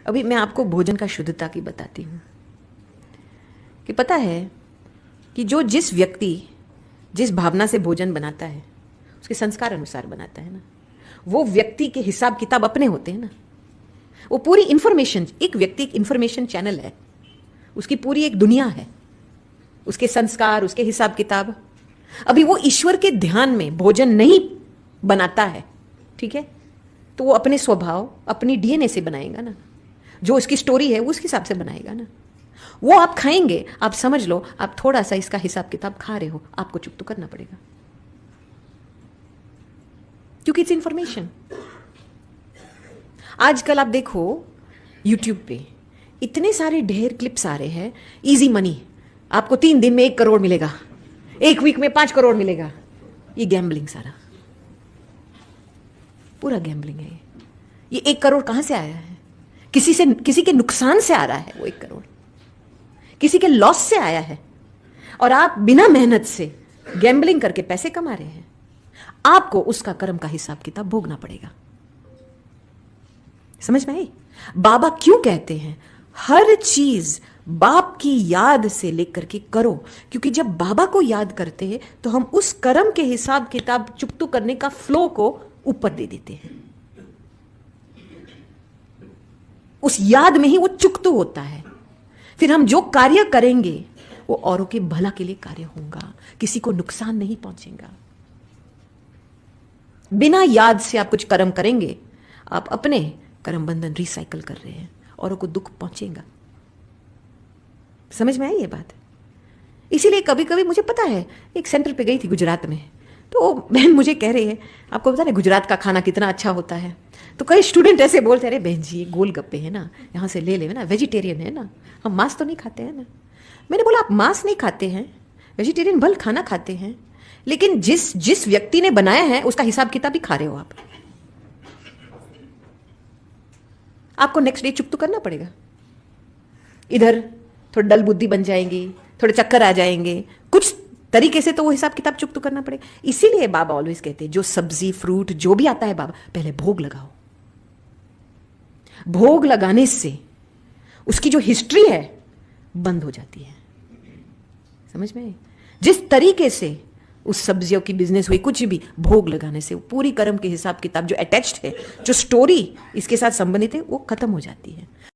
अभी मैं आपको भोजन का शुद्धता की बताती हूँ कि पता है कि जिस व्यक्ति जिस भावना से भोजन बनाता है उसके संस्कार अनुसार बनाता है ना, वो व्यक्ति के हिसाब किताब अपने होते हैं ना। वो पूरी इंफॉर्मेशन, एक व्यक्ति एक इंफॉर्मेशन चैनल है, उसकी पूरी एक दुनिया है, उसके संस्कार, उसके हिसाब किताब। अभी वो ईश्वर के ध्यान में भोजन नहीं बनाता है, ठीक है, तो वो अपने स्वभाव अपनी डीएनए से बनाएगा ना, जो उसकी स्टोरी है वो उसके हिसाब से बनाएगा ना। वो आप खाएंगे, आप समझ लो आप थोड़ा सा इसका हिसाब किताब खा रहे हो, आपको चुप तो करना पड़ेगा, क्योंकि इट्स इंफॉर्मेशन। आजकल आप देखो यूट्यूब पे इतने सारे ढेर क्लिप्स आ रहे हैं, इजी मनी, आपको 3 दिन में 1 करोड़ मिलेगा, 1 वीक में 5 करोड़ मिलेगा। ये गैम्बलिंग, सारा पूरा गैम्बलिंग है। ये 1 करोड़ कहां से आया है? किसी के नुकसान से आ रहा है वो 1 करोड़, किसी के लॉस से आया है, और आप बिना मेहनत से गैम्बलिंग करके पैसे कमा रहे हैं। आपको उसका कर्म का हिसाब किताब भोगना पड़ेगा। समझ में आई? बाबा क्यों कहते हैं हर चीज बाप की याद से लेकर के करो? क्योंकि जब बाबा को याद करते हैं तो हम उस कर्म के हिसाब किताब चुकतू करने का फ्लो को ऊपर दे देते हैं। उस याद में ही वो चुकतू होता है। फिर हम जो कार्य करेंगे वो औरों के भला के लिए कार्य होगा, किसी को नुकसान नहीं पहुंचेगा। बिना याद से आप कुछ कर्म करेंगे, आप अपने कर्म बंधन रिसाइकल कर रहे हैं, औरों को दुख पहुंचेगा। समझ में आई ये बात? इसीलिए कभी कभी मुझे पता है, एक सेंटर पे गई थी गुजरात में, तो बहन मुझे कह रही है, आपको पता है गुजरात का खाना कितना अच्छा होता है? तो कई स्टूडेंट ऐसे बोलते हैं, अरे बहन जी गोलगप्पे है ना, यहाँ से ले ले ना, वेजिटेरियन है ना, हम मांस तो नहीं खाते हैं ना। मैंने बोला आप मांस नहीं खाते हैं, वेजिटेरियन भल खाना खाते हैं, लेकिन जिस व्यक्ति ने बनाया है उसका हिसाब किताब भी खा रहे हो आप। आपको नेक्स्ट डे चुप तो करना पड़ेगा। इधर थोड़ी डल बुद्धि बन जाएंगी, थोड़े चक्कर आ जाएंगे, कुछ तरीके से तो वो हिसाब किताब चुप तो करना पड़ेगा। इसीलिए बाबा ऑलवेज कहते हैं जो सब्जी फ्रूट जो भी आता है बाबा पहले भोग लगाओ। भोग लगाने से उसकी जो हिस्ट्री है बंद हो जाती है। समझ में? जिस तरीके से उस सब्जियों की बिजनेस हुई, कुछ भी भोग लगाने से वो पूरी कर्म के हिसाब किताब जो अटैच्ड है, जो स्टोरी इसके साथ संबंधित है, वो खत्म हो जाती है।